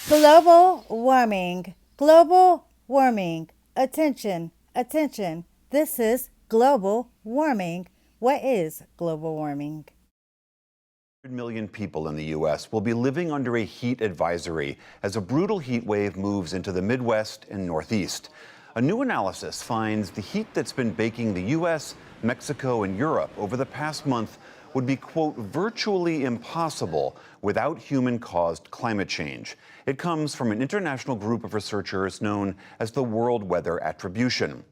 Global warming. Global warming. Attention. Attention. This is global warming. What is global warming? 100 million people in the U.S. will be living under a heat advisory as a brutal heat wave moves into the Midwest and Northeast. A new analysis finds the heat that's been baking the U.S., Mexico, and Europe over the past month would be, quote, virtually impossible without human-caused climate change. It comes from an international group of researchers known as the World Weather Attribution.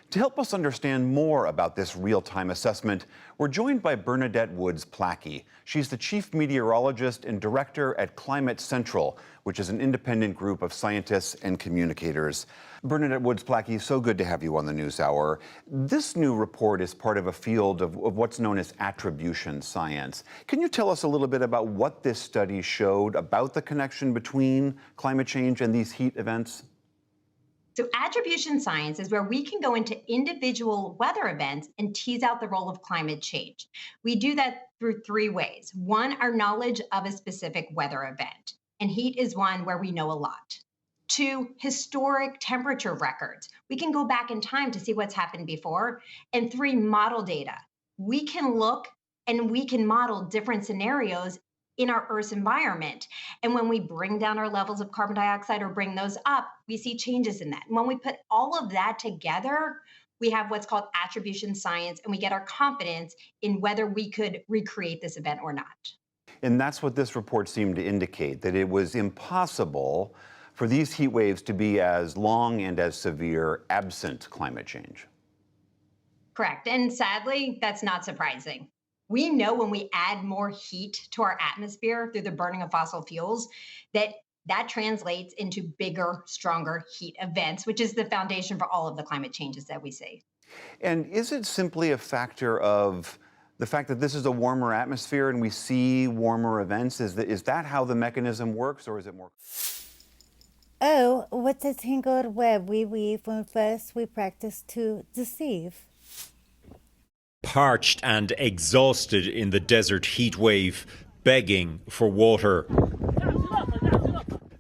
To help us understand more about this real-time assessment, we're joined by Bernadette Woods-Plackey. She's the chief meteorologist and director at Climate Central, which is an independent group of scientists and communicators. Bernadette Woods-Plackey, so good to have you on the NewsHour. This new report is part of a field of what's known as attribution science. Can you tell us a little bit about what this study showed about the connection between climate change and these heat events? So attribution science is where we can go into individual weather events and tease out the role of climate change. We do that through three ways. One, our knowledge of a specific weather event, and heat is one where we know a lot. Two, historic temperature records. We can go back in time to see what's happened before. And three, model data. We can look and we can model different scenarios in our Earth's environment. And when we bring down our levels of carbon dioxide or bring those up, we see changes in that. And when we put all of that together, we have what's called attribution science, and we get our confidence in whether we could recreate this event or not. And that's what this report seemed to indicate, that it was impossible for these heat waves to be as long and as severe absent climate change. Correct. And sadly, that's not surprising. We know when we add more heat to our atmosphere through the burning of fossil fuels, that translates into bigger, stronger heat events, which is the foundation for all of the climate changes that we see. And is it simply a factor of the fact that this is a warmer atmosphere and we see warmer events? Is that how the mechanism works, or is it more? Oh, what a tangled web we weave when first we practice to deceive. Parched and exhausted in the desert heat wave, begging for water.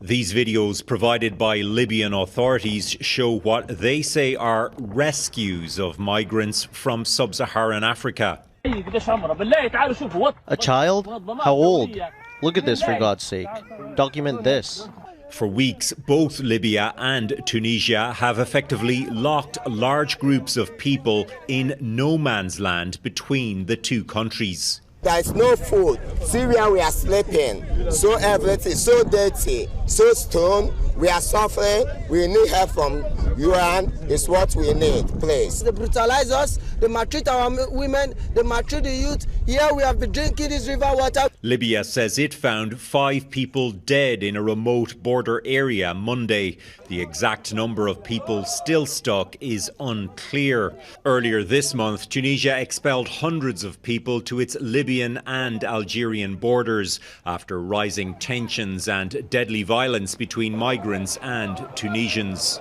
These videos provided by Libyan authorities show what they say are rescues of migrants from sub-Saharan Africa. A child? How old? Look at this, for God's sake. Document this. For weeks, both Libya and Tunisia have effectively locked large groups of people in no man's land between the two countries. There is no food. Syria, we are sleeping. So everything, so dirty, so stone. We are suffering. We need help from UN. It's what we need, please. They brutalize us. They maltreat our women. They maltreat the youth. Here we have been drinking this river water. Libya says it found 5 people dead in a remote border area Monday. The exact number of people still stuck is unclear. Earlier this month, Tunisia expelled hundreds of people to its Libyan and Algerian borders after rising tensions and deadly violence between migrants and Tunisians.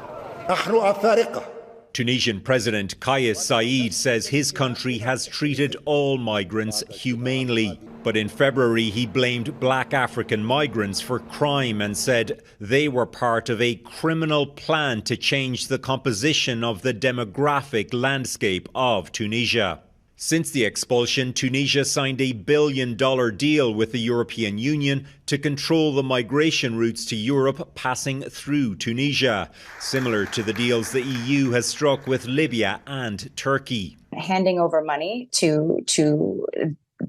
Tunisian President Kais Saied says his country has treated all migrants humanely. But in February, he blamed black African migrants for crime and said they were part of a criminal plan to change the composition of the demographic landscape of Tunisia. Since the expulsion, Tunisia signed a $1 billion deal with the European Union to control the migration routes to Europe passing through Tunisia, similar to the deals the EU has struck with Libya and Turkey. Handing over money to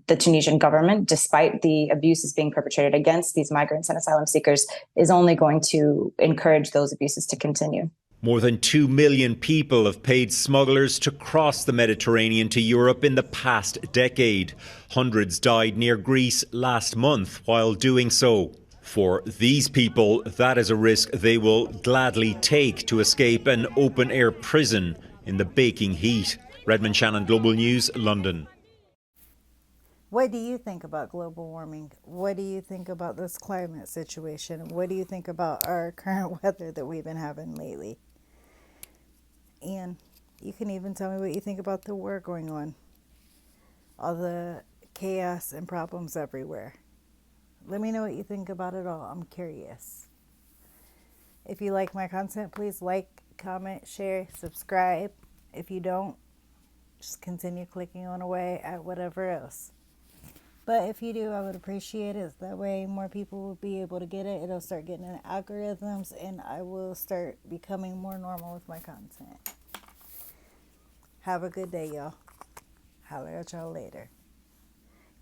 the Tunisian government, despite the abuses being perpetrated against these migrants and asylum seekers, is only going to encourage those abuses to continue. More than 2 million people have paid smugglers to cross the Mediterranean to Europe in the past decade. Hundreds died near Greece last month while doing so. For these people, that is a risk they will gladly take to escape an open-air prison in the baking heat. Redmond Shannon, Global News, London. What do you think about global warming? What do you think about this climate situation? What do you think about our current weather that we've been having lately? And you can even tell me what you think about the war going on. All the chaos and problems everywhere. Let me know what you think about it all. I'm curious. If you like my content, please like, comment, share, subscribe. If you don't, just continue clicking on away at whatever else. But if you do, I would appreciate it. That way more people will be able to get it. It'll start getting in the algorithms, and I will start becoming more normal with my content. Have a good day, y'all. Holler at y'all later.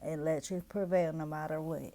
And let truth prevail no matter what.